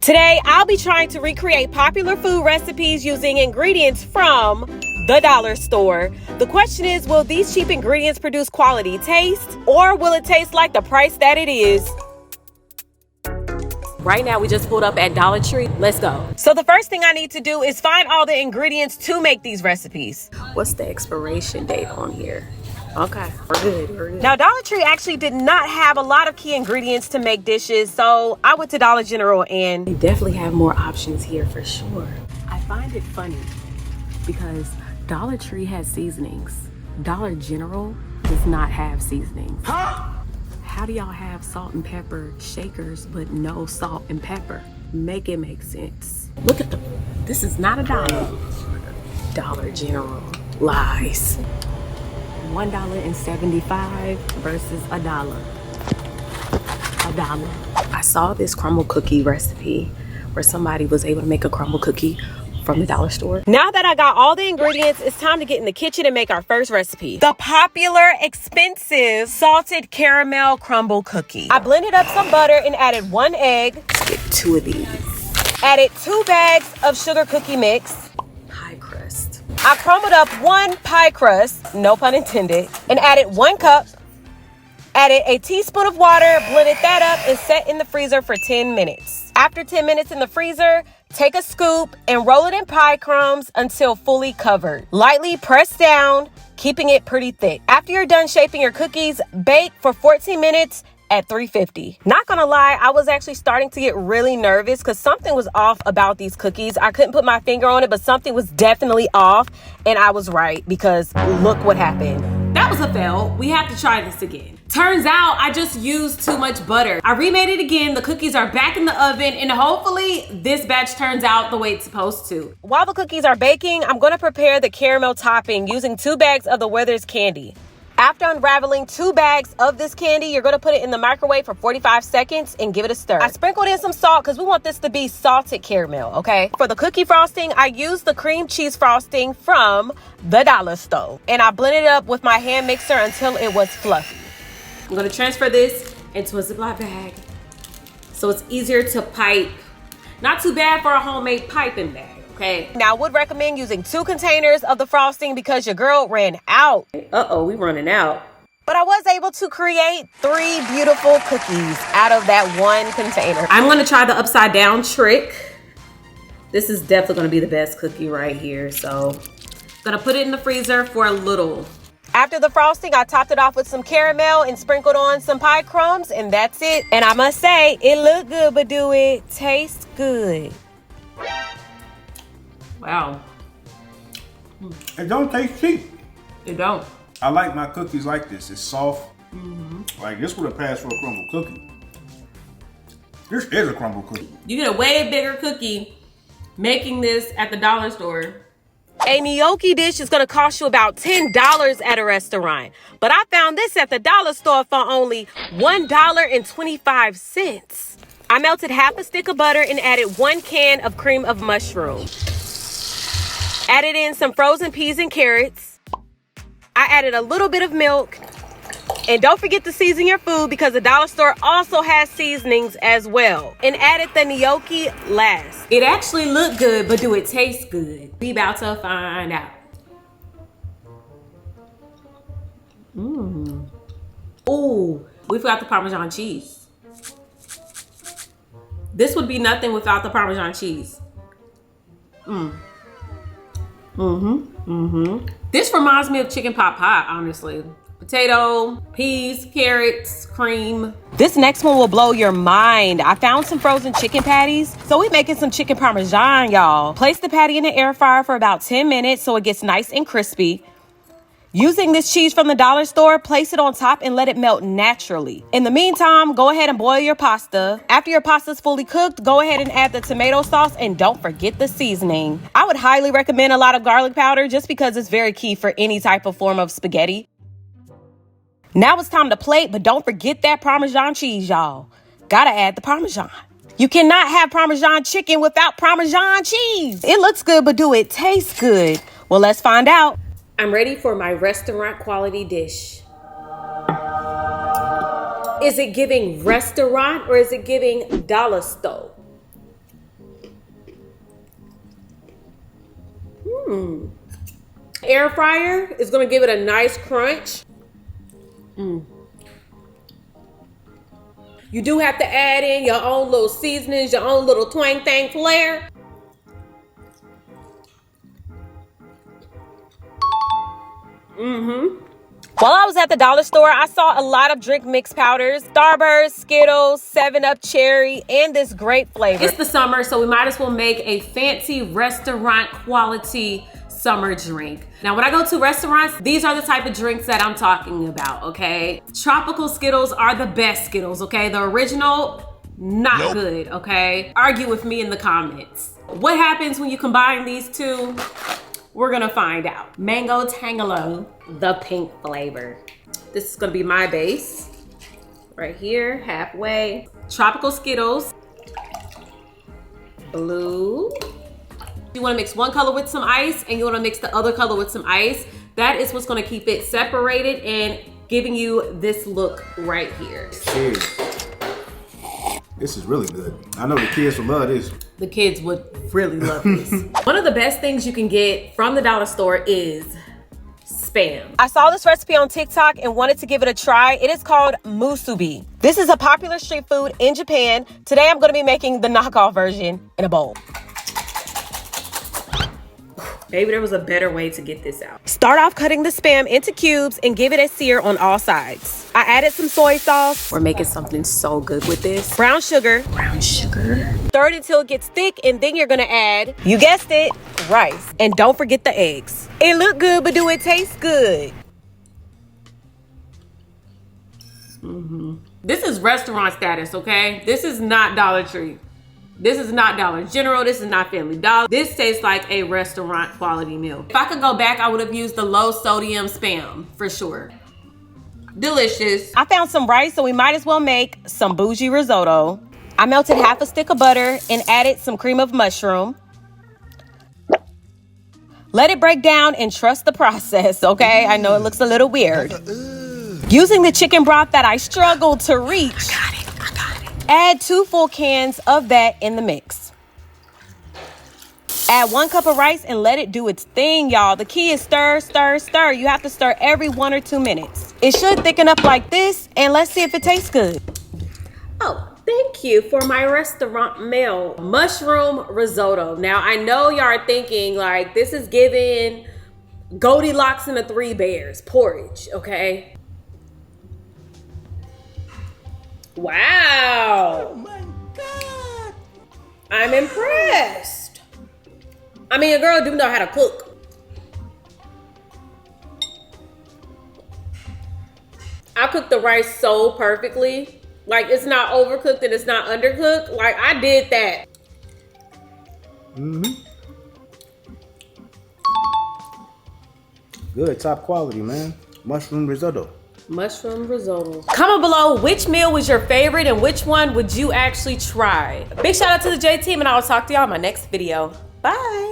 Today, I'll be trying to recreate popular food recipes using ingredients from the dollar store. The question is, will these cheap ingredients produce quality taste, or will it taste like the price that it is? Right now, we just pulled up at Dollar Tree. Let's go. So the first thing I need to do is find all the ingredients to make these recipes. What's the expiration date on here? Okay, we're good. Now, Dollar Tree actually did not have a lot of key ingredients to make dishes, so I went to Dollar General and they definitely have more options here for sure. I find it funny because Dollar Tree has seasonings. Dollar General does not have seasonings. How do y'all have salt and pepper shakers but no salt and pepper? Make it make sense. Look at this is not a dollar. Dollar General lies. $1.75 versus a dollar. I saw this crumble cookie recipe where somebody was able to make a crumble cookie from the dollar store. Now that I got all the ingredients, it's time to get in the kitchen and make our first recipe. The popular, expensive, salted caramel crumble cookie. I blended up some butter and added 1 egg. Let's get 2 of these. Added 2 bags of sugar cookie mix. Pie crust. I crumbled up 1 pie crust, no pun intended, and added 1 cup. Added a teaspoon of water, blended that up, and set in the freezer for 10 minutes. After 10 minutes in the freezer, take a scoop and roll it in pie crumbs until fully covered. Lightly press down, keeping it pretty thick. After you're done shaping your cookies, bake for 14 minutes at 350. Not gonna lie, I was actually starting to get really nervous because something was off about these cookies. I couldn't put my finger on it, but something was definitely off, and I was right because look what happened. That was a fail. We have to try this again. Turns out I just used too much butter. I remade it again. The cookies are back in the oven, and hopefully this batch turns out the way it's supposed to. While the cookies are baking, I'm gonna prepare the caramel topping using 2 bags of the Werther's candy. After unraveling 2 bags of this candy, you're gonna put it in the microwave for 45 seconds and give it a stir. I sprinkled in some salt because we want this to be salted caramel, okay? For the cookie frosting, I used the cream cheese frosting from the dollar store. And I blended it up with my hand mixer until it was fluffy. I'm gonna transfer this into a Ziploc bag so it's easier to pipe. Not too bad for a homemade piping bag. Okay. Now, I would recommend using 2 containers of the frosting because your girl ran out. Uh-oh, we running out. But I was able to create 3 beautiful cookies out of that 1 container. I'm gonna try the upside down trick. This is definitely gonna be the best cookie right here. So, gonna put it in the freezer for a little. After the frosting, I topped it off with some caramel and sprinkled on some pie crumbs, and that's it. And I must say, it looked good, but do it taste good? Wow. It don't taste cheap. It don't. I like my cookies like this. It's soft. Like this would have passed for a crumble cookie. This is a crumble cookie. You get a way bigger cookie making this at the dollar store. A gnocchi dish is gonna cost you about $10 at a restaurant. But I found this at the dollar store for only $1.25. I melted half a stick of butter and added 1 can of cream of mushroom. Added in some frozen peas and carrots. I added a little bit of milk. And don't forget to season your food because the dollar store also has seasonings as well. And added the gnocchi last. It actually looked good, but do it taste good? We about to find out. Ooh, we forgot the Parmesan cheese. This would be nothing without the Parmesan cheese. This reminds me of chicken pot pie, honestly. Potato, peas, carrots, cream. This next one will blow your mind. I found some frozen chicken patties, so we're making some chicken Parmesan, y'all. Place the patty in the air fryer for about 10 minutes so it gets nice and crispy. Using this cheese from the dollar store, place it on top and let it melt naturally. In the meantime, go ahead and boil your pasta. After your pasta is fully cooked, go ahead and add the tomato sauce and don't forget the seasoning. I would highly recommend a lot of garlic powder just because it's very key for any type of form of spaghetti. Now it's time to plate, but don't forget that Parmesan cheese, y'all. Gotta add the Parmesan. You cannot have Parmesan chicken without Parmesan cheese. It looks good, but do it taste good? Well, let's find out. I'm ready for my restaurant quality dish. Is it giving restaurant or is it giving dollar store? Air fryer is gonna give it a nice crunch. You do have to add in your own little seasonings, your own little twang thang flair. While I was at the dollar store, I saw a lot of drink mix powders, Starburst, Skittles, 7-Up Cherry, and this grape flavor. It's the summer, so we might as well make a fancy restaurant quality summer drink. Now, when I go to restaurants, these are the type of drinks that I'm talking about, okay? Tropical Skittles are the best Skittles, okay? The original, not good, okay? Argue with me in the comments. What happens when you combine these two? We're gonna find out. Mango Tangelo, the pink flavor. This is gonna be my base. Right here, halfway. Tropical Skittles. Blue. You wanna mix one color with some ice and you wanna mix the other color with some ice. That is what's gonna keep it separated and giving you this look right here. Cheers. This is really good. I know the kids will love this. The kids would really love this. One of the best things you can get from the dollar store is Spam. I saw this recipe on TikTok and wanted to give it a try. It is called musubi. This is a popular street food in Japan. Today I'm gonna be making the knockoff version in a bowl. Maybe there was a better way to get this out. Start off cutting the Spam into cubes and give it a sear on all sides. I added some soy sauce. We're making something so good with this. Brown sugar. Brown sugar. Stir it until it gets thick, and then you're gonna add, you guessed it, rice. And don't forget the eggs. It look good, but do it taste good? This is restaurant status, okay? This is not Dollar Tree. This is not Dollar General. This is not Family Dollar. This tastes like a restaurant quality meal. If I could go back, I would have used the low sodium Spam for sure. Delicious. I found some rice, so we might as well make some bougie risotto. I melted half a stick of butter and added some cream of mushroom. Let it break down and trust the process, okay? I know it looks a little weird. Using the chicken broth that I struggled to reach. I got it. Add 2 full cans of that in the mix. Add 1 cup of rice and let it do its thing, y'all. The key is stir, stir, stir. You have to stir every 1 or 2 minutes. It should thicken up like this, and let's see if it tastes good. Oh, thank you for my restaurant meal. Mushroom risotto. Now, I know y'all are thinking, like, this is giving Goldilocks and the 3 Bears porridge, okay? Wow. Oh my God. I'm impressed. I mean, a girl do know how to cook. I cooked the rice so perfectly. Like, it's not overcooked and it's not undercooked. Like, I did that. Good, top quality, man. Mushroom risotto. Mushroom risotto. Comment below which meal was your favorite and which one would you actually try. Big shout out to the J team, and I will talk to y'all in my next video. Bye.